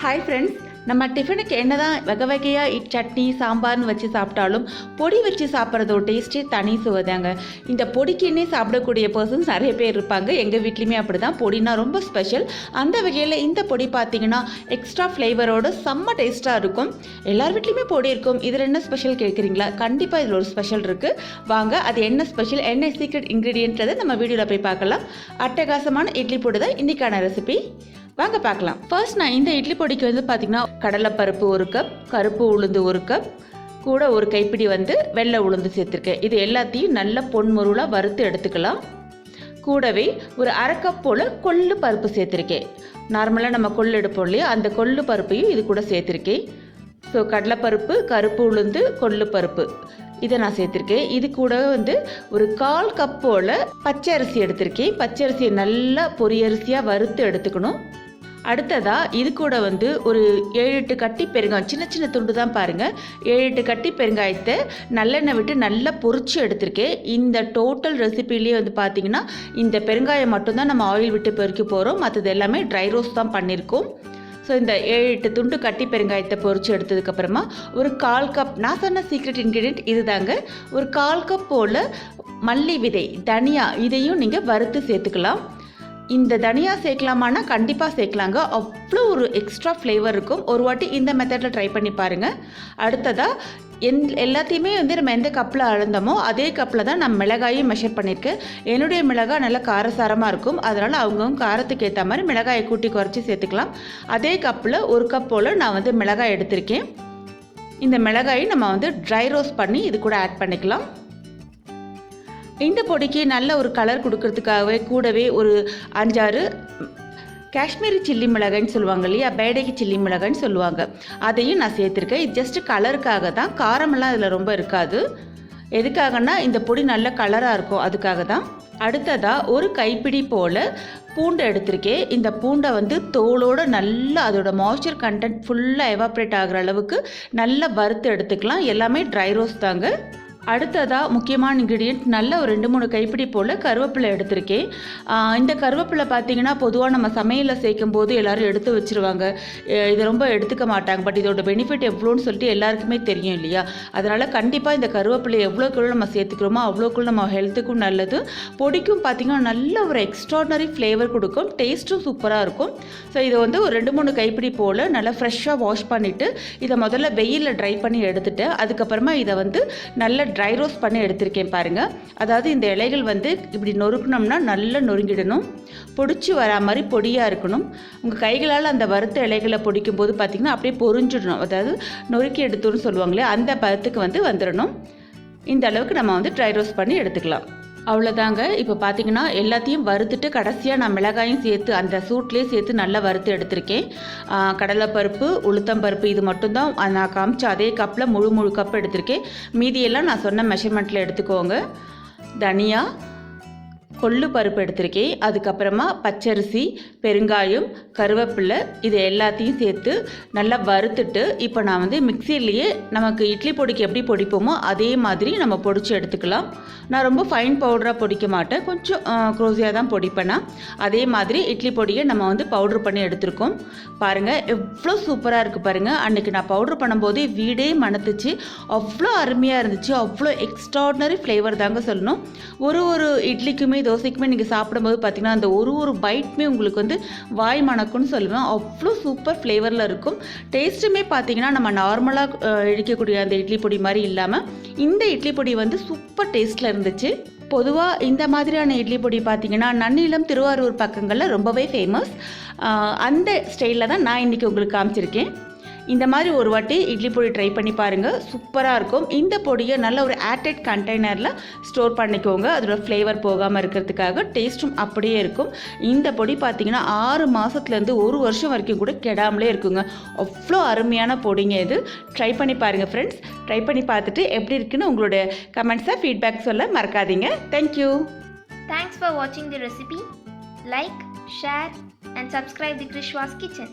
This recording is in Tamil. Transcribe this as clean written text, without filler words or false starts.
Hi friends, நம்ம டிஃபனுக்கு என்னதான் வகை வகையாக சட்னி சாம்பார்னு வச்சு சாப்பிட்டாலும் பொடி வச்சு சாப்பிட்றதோ டேஸ்ட்டே தனி சுவைதாங்க. இந்த பொடிக்குன்னே சாப்பிடக்கூடிய பர்சன்ஸ் நிறைய பேர் இருப்பாங்க. எங்கள் வீட்லேயுமே அப்படி தான். பொடினா ரொம்ப ஸ்பெஷல். அந்த வகையில் இந்த பொடி பார்த்திங்கன்னா எக்ஸ்ட்ரா ஃப்ளேவரோடு செம்ம டேஸ்ட்டாக இருக்கும். எல்லார் வீட்லேயுமே பொடி இருக்கும். இதில் என்ன ஸ்பெஷல் கேட்குறீங்களா? கண்டிப்பாக இதில் ஒரு ஸ்பெஷல் இருக்குது. வாங்க அது என்ன ஸ்பெஷல், என்ன சீக்ரெட் இன்க்ரீடியன்ட்றதை நம்ம வீடியோவில் போய் பார்க்கலாம். அட்டகாசமான இட்லி பொடி தான் இன்றைக்கான ரெசிபி. வாங்க பார்க்கலாம். ஃபர்ஸ்ட் நான் இந்த இட்லி பொடிக்கு வந்து பார்த்திங்கன்னா கடலைப்பருப்பு 1 கப், கருப்பு உளுந்து 1 கப், கூட ஒரு கைப்பிடி வந்து வெள்ளை உளுந்து சேர்த்துருக்கேன். இது எல்லாத்தையும் நல்ல பொன்முருளாக வறுத்து எடுத்துக்கலாம். கூடவே ஒரு 1/2 கப் போல் கொள்ளு பருப்பு சேர்த்துருக்கேன். நார்மலாக நம்ம கொள்ளு எடுப்போம் இல்லையா, அந்த கொள்ளு பருப்பையும் இது கூட சேர்த்துருக்கேன். ஸோ கடலைப்பருப்பு, கருப்பு உளுந்து, கொள்ளு பருப்பு இதை நான் சேர்த்துருக்கேன். இது கூட வந்து ஒரு 1/4 கப் போல் பச்சை அரிசி எடுத்திருக்கேன். பச்சை அரிசியை நல்லா பொரியரிசியாக வறுத்து எடுத்துக்கணும். அடுத்ததாக இது கூட வந்து ஒரு 7-8 கட்டி பெருங்காயம், சின்ன சின்ன துண்டு தான் பாருங்கள், 7-8 கட்டி பெருங்காயத்தை நல்லெண்ணெய் விட்டு நல்லா பொரிச்சு எடுத்திருக்கேன். இந்த டோட்டல் ரெசிபிலேயே வந்து பார்த்திங்கன்னா இந்த பெருங்காயம் மட்டும்தான் நம்ம ஆயில் விட்டு பொரிக்க போகிறோம். மற்றது எல்லாமே ட்ரை ரோஸ்ட் தான் பண்ணியிருக்கோம். ஸோ இந்த 7-8 துண்டு கட்டி பெருங்காயத்தை பொரிச்சு எடுத்ததுக்கப்புறமா ஒரு 1/4 கப், நான் சொன்ன சீக்ரெட் இன்க்ரீடியன்ட் இது தாங்க, ஒரு 1/4 கப் போல் மல்லி விதை, தனியா, இதையும் நீங்கள் வறுத்து சேர்த்துக்கலாம். இந்த தனியா சேர்க்கலாமான்னா கண்டிப்பாக சேர்க்கலாங்க. அவ்வளோ ஒரு எக்ஸ்ட்ரா ஃப்ளேவர் இருக்கும். ஒரு வாட்டி இந்த மெத்தடில் ட்ரை பண்ணி பாருங்கள். அடுத்ததாக எல்லாத்தையுமே வந்து நம்ம எந்த கப்பில் அளந்தோமோ அதே கப்பில் தான் நான் மிளகாயும் மெஷர் பண்ணியிருக்கேன். என்னுடைய மிளகாய் நல்லா காரசாரமாக இருக்கும். அதனால் அவங்கவுங்க காரத்துக்கு ஏற்ற மாதிரி மிளகாயை கூட்டி குறைச்சி சேர்த்துக்கலாம். அதே கப்பில் 1 கப் போல் நான் வந்து மிளகாய் எடுத்திருக்கேன். இந்த மிளகாயை நம்ம வந்து ட்ரை ரோஸ்ட் பண்ணி இது கூட ஆட் பண்ணிக்கலாம். இந்த பொடிக்கு நல்ல ஒரு கலர் கொடுக்கறதுக்காகவே கூடவே ஒரு 5-6 காஷ்மீரி சில்லி மிளகாய்ன்னு சொல்லுவாங்க இல்லையா, பேடகி சில்லி மிளகாய்ன்னு சொல்லுவாங்க, அதையும் நான் சேர்த்துருக்கேன். இது ஜஸ்ட்டு கலருக்காக தான், காரமெல்லாம் இதில் ரொம்ப இருக்காது. எதுக்காகனா இந்த பொடி நல்ல கலராக இருக்கும், அதுக்காக தான். அடுத்ததாக ஒரு கைப்பிடி போல் பூண்டை எடுத்திருக்கேன். இந்த பூண்டை வந்து தோலோடு நல்லா அதோட மாய்ஸ்சர் கண்டென்ட் ஃபுல்லாக எவாப்ரேட் ஆகிற அளவுக்கு நல்லா வறுத்து எடுத்துக்கலாம். எல்லாமே ட்ரை ரோஸ்ட் தாங்க. அடுத்ததாக முக்கியமான இன்க்ரீடியன்ட், நல்ல ஒரு 2-3 கைப்பிடி போல் கருவேப்பிலை எடுத்திருக்கேன். இந்த கருவேப்பிலை பார்த்திங்கன்னா பொதுவாக நம்ம சமையலில் சேர்க்கும் போது எல்லோரும் எடுத்து வச்சுருவாங்க, இதை ரொம்ப எடுத்துக்க மாட்டாங்க. பட் இதோட பெனிஃபிட் எவ்வளோன்னு சொல்லிட்டு எல்லாருக்குமே தெரியும் இல்லையா. அதனால் கண்டிப்பாக இந்த கருவேப்பிலை எவ்வளோக்குள்ள நம்ம சேர்த்துக்கிறோமோ அவ்வளோக்குள்ள நம்ம ஹெல்த்துக்கும் நல்லது. பொடிக்கும் பார்த்திங்கன்னா நல்ல ஒரு எக்ஸ்ட்ராடனரி ஃப்ளேவர் கொடுக்கும், டேஸ்ட்டும் சூப்பராக இருக்கும். ஸோ இதை வந்து ஒரு 2-3 கைப்பிடி போல் நல்லா ஃப்ரெஷ்ஷாக வாஷ் பண்ணிவிட்டு இதை முதல்ல வெயிலில் ட்ரை பண்ணி எடுத்துட்டு அதுக்கப்புறமா இதை வந்து நல்ல ட்ரை ரோஸ்ட் பண்ணி எடுத்திருக்கேன் பாருங்கள். அதாவது இந்த இலைகள் வந்து இப்படி நொறுக்கணும்னா நல்லா நொறுங்கிடணும், பொடிச்சு வரா மாதிரி பொடியாக இருக்கணும். உங்கள் கைகளால் அந்த வறுத்த இலைகளை பொடிக்கும் போது பார்த்திங்கன்னா அப்படியே பொரிஞ்சிடணும், அதாவது நொறுக்கி எடுத்துன்னு சொல்லுவாங்களே அந்த பதத்துக்கு வந்து வந்துடணும். இந்த அளவுக்கு நம்ம வந்து ட்ரை ரோஸ்ட் பண்ணி எடுத்துக்கலாம். அவ்வளோதாங்க. இப்போ பார்த்தீங்கன்னா எல்லாத்தையும் வறுத்துட்டு கடைசியாக நான் மிளகாயும் சேர்த்து அந்த சூட்லேயே சேர்த்து நல்லா வறுத்து எடுத்திருக்கேன். கடலைப்பருப்பு, உளுத்தம்பருப்பு இது மட்டும்தான் நான் காமிச்ச அதே கப்பில் முழு கப் எடுத்திருக்கேன். மீதியெல்லாம் நான் சொன்ன மெஷர்மெண்ட்டில் எடுத்துக்கோங்க. தனியா, கொள்ளு பருப்பு எடுத்திருக்கேன். அதுக்கப்புறமா பச்சரிசி, பெருங்காயம், கருவேப்பிலை இது எல்லாத்தையும் சேர்த்து நல்லா வறுத்துட்டு இப்போ நான் வந்து மிக்சியிலேயே நமக்கு இட்லி பொடிக்கு எப்படி பொடிப்போமோ அதே மாதிரி நம்ம பொடிச்சு எடுத்துக்கலாம். நான் ரொம்ப ஃபைன் பவுடராக பொடிக்க மாட்டேன், கொஞ்சம் க்ரோஸியாக தான் பொடிப்பேனா. அதே மாதிரி இட்லி பொடியை நம்ம வந்து பவுட்ரு பண்ணி எடுத்துருக்கோம். பாருங்கள் எவ்வளோ சூப்பராக இருக்குது பாருங்கள். அன்றைக்கி நான் பவுட்ரு பண்ணும்போதே வீடே மணத்துச்சு, அவ்வளோ அருமையாக இருந்துச்சு. அவ்வளோ எக்ஸ்ட்ராடனரி ஃப்ளேவர் தாங்க சொல்லணும். ஒரு இட்லிக்குமே தோசைக்குமே நீங்கள் சாப்பிடும்போது பார்த்திங்கன்னா அந்த ஒரு பைட்டுமே உங்களுக்கு வந்து வாய் மணக்குன்னு சொல்லுவேன். அவ்வளோ சூப்பர் ஃப்ளேவரில் இருக்கும். டேஸ்ட்டுமே பார்த்திங்கன்னா நம்ம நார்மலாக இடிக்கக்கூடிய அந்த இட்லி பொடி மாதிரி இல்லாமல் இந்த இட்லி பொடி வந்து சூப்பர் டேஸ்ட்டில் இருந்துச்சு. பொதுவாக இந்த மாதிரியான இட்லி பொடி பார்த்திங்கன்னா நன்னிலம், திருவாரூர் பக்கங்களில் ரொம்பவே ஃபேமஸ். அந்த ஸ்டைலில் தான் நான் இன்றைக்கி உங்களுக்கு காமிச்சிருக்கேன். இந்த மாதிரி ஒரு வாட்டி இட்லி பொடி ட்ரை பண்ணி பாருங்கள், சூப்பராக இருக்கும். இந்த பொடியை நல்ல ஒரு ஏர்டைட் கண்டெய்னரில் ஸ்டோர் பண்ணிக்கோங்க, அதோட ஃப்ளேவர் போகாமல் இருக்கிறதுக்காக. டேஸ்ட்டும் அப்படியே இருக்கும். இந்த பொடி பார்த்திங்கன்னா 6 மாதத்துலேருந்து 1 வருஷம் வரைக்கும் கூட கெடாமலே இருக்குங்க. அவ்வளோ அருமையான பொடிங்க இது. ட்ரை பண்ணி பாருங்கள் ஃப்ரெண்ட்ஸ். ட்ரை பண்ணி பார்த்துட்டு எப்படி இருக்குன்னு உங்களோட கமெண்ட்ஸை ஃபீட்பேக் சொல்ல மறக்காதீங்க. Thank you. Thanks for watching the recipe. Like, share and subscribe the KrishVas Kitchen.